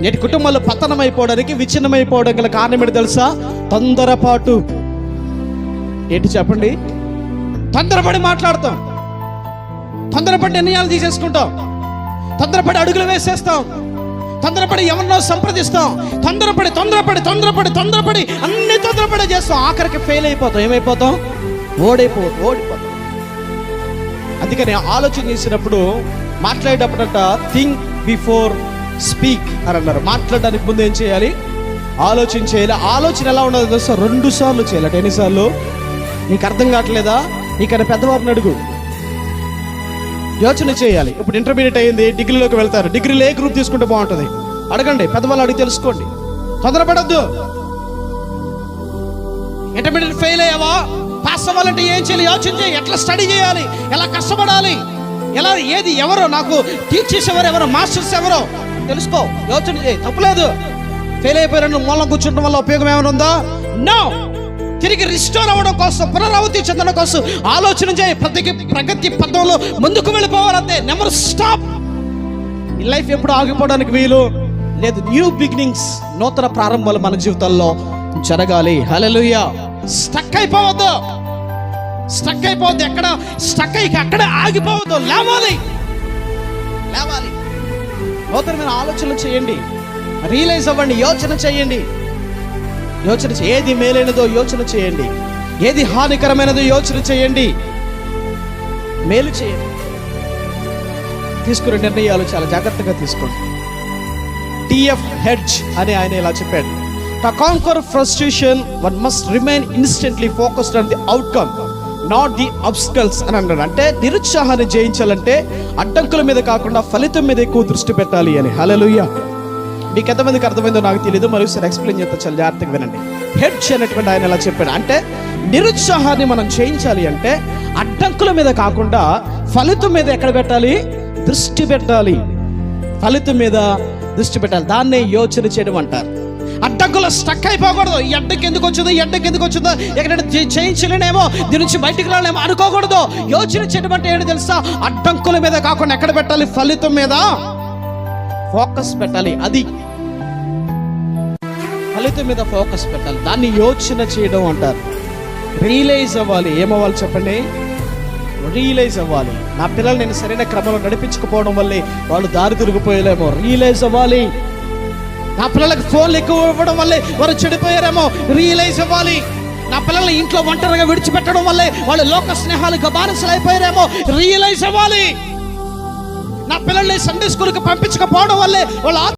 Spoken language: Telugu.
నేటి కుటుంబాలు పతనమైపోవడానికి, విచ్ఛిన్నమైపోవడానికి గల కారణం ఏంటి తెలుసా? తొందరపాటు. ఏంటి చెప్పండి? తొందరపడి మాట్లాడతాం, తొందరపడి నిర్ణయాలు తీసేసుకుంటాం, తొందరపడి అడుగులు వేసేస్తాం, తొందరపడి ఎవరినో సంప్రదిస్తాం, తొందరపడి అన్ని తొందరపడి చేస్తాం. ఆఖరికి ఫెయిల్ అయిపోతాం. ఏమైపోతాం? ఓడిపోతాం. అందుకని ఆలోచన చేసినప్పుడు, మాట్లాడేటప్పుడంట థింక్ బిఫోర్ స్పీక్ అని అన్నారు. మాట్లాడడానికి ముందు ఏం చేయాలి? ఆలోచన చేయాలి. ఆలోచన ఎలా ఉండదు తెలుసా? 2 సార్లు చేయాలి. ఎన్నిసార్లు? నీకు అర్థం కావట్లేదా? నీకన్నా పెద్దవారిని అడుగు. యోచన చేయాలి. ఇప్పుడు ఇంటర్మీడియట్ అయ్యింది, డిగ్రీలోకి వెళ్తారు. డిగ్రీలో ఏ గ్రూప్ తీసుకుంటే బాగుంటుంది? అడగండి, పెద్దవాళ్ళు అడిగి తెలుసుకోండి. తొందరపడద్దు. ఇంటర్మీడియట్ ఫెయిల్ అయ్యావా? పాస్ అవ్వాలంటే ఏం చేయాలి? యోచన చేయి. ఎట్లా స్టడీ చేయాలి? ఎలా కష్టపడాలి? ఎలా ఎవరో నాకు టీచ్ చేసేవారు ఎవరో, మాస్టర్స్ ఎవరో తెలుసుకో. యోచన చేయి. తప్పులేదు. ఫెయిల్ అయిపోయారు మూలం కూర్చుంటం వల్ల ఉపయోగం ఏమైనా ఉందా? నో. తిరిగి రిస్టోర్ అవ్వడం కోసం, పునరావృతి చెందడం కోసం ఆలోచన చేయి. ప్రగతి పథంలో ముందుకు వెళ్ళిపోవాలంతే. Never stop. ఈ లైఫ్ ఎప్పుడు ఆగిపోవడానికి వీలు లేదు. న్యూ బిగినింగ్స్, నూతన ప్రారంభాలు మన జీవితాల్లో జరగాలి. హల్లెలూయా. స్టక్ అయిపోవద్దు. ఎక్కడ స్టక్ అయ్యి అక్కడే ఆగిపోవద్దు. లేవాలి. నూతనమైన ఆలోచనలు చేయండి. రియలైజ్ అవ్వండి. యోచన చేయండి. ఏది మేలైనదో యోచన చేయండి. ఏది హానికరమైనదో యోచన చేయండి. మేలు చేయండి. తీసుకునే నిర్ణయాలు చాలా జాగ్రత్తగా తీసుకోండి. టిఎఫ్ హెడ్జ్ అని ఆయన ఇలా చెప్పాడు. To conquer frustration, one must remain instantly focused on the outcome, not the obstacles అని అన్నాడు. అంటే నిరుత్సాహాన్ని జయించాలంటే అడ్డంకుల మీద కాకుండా ఫలితం మీద ఎక్కువ దృష్టి పెట్టాలి అని. హల్లెలూయా. మీకు ఎంతమందికి అర్థమైందో నాకు తెలియదు, మరోసారి ఎక్స్ప్లెయిన్ చేస్తా, చాలా జాగ్రత్తగా వినండి. హెడ్జ్ అనేటువంటి ఆయన ఇలా చెప్పాడు. అంటే నిరుత్సాహాన్ని మనం జయించాలి అంటే అడ్డంకుల మీద కాకుండా ఫలితం మీద ఎక్కడ పెట్టాలి? దృష్టి పెట్టాలి. ఫలితం మీద దృష్టి పెట్టాలి. దాన్నే యోచన చేయడం అంటారు. అడ్డంకులో స్టక్ అయిపోకూడదు. ఈ అడ్డంకి ఎందుకు వచ్చిందో ఎక్కడైనా చేయించలేనేమో, దీని నుంచి బయటికి రాలేమో అనుకోకూడదు. యోచన చేయడం అంటే ఏంటి తెలుసా? అడ్డంకుల మీద కాకుండా ఎక్కడ పెట్టాలి? ఫలితం మీద ఫోకస్ పెట్టాలి. అది ఫలితం మీద ఫోకస్ పెట్టాలి. దాన్ని యోచన చేయడం అంటారు. రియలైజ్ అవ్వాలి. ఏమవ్వాలి చెప్పండి? రియలైజ్ అవ్వాలి. నా పిల్లలు నేను సరైన క్రమంలో నడిపించకపోవడం వల్లే వాళ్ళు దారి తిరిగిపోయేలేమో. రియలైజ్ అవ్వాలి. నా పిల్లలకు ఫోన్లు ఎక్కువ ఇవ్వడం వల్లే వారు చెడిపోయారేమో. రియలైజ్ అవ్వాలి. నా పిల్లల్ని ఇంట్లో ఒంటరిగా విడిచిపెట్టడం వల్లే వాళ్ళు లోక స్నేహాలకు బానిసలు అయిపోయారేమో. రియలైజ్ అవ్వాలి. నా పిల్లల్ని సండే స్కూల్కి పంపించకపోవడం వల్లే వాళ్ళు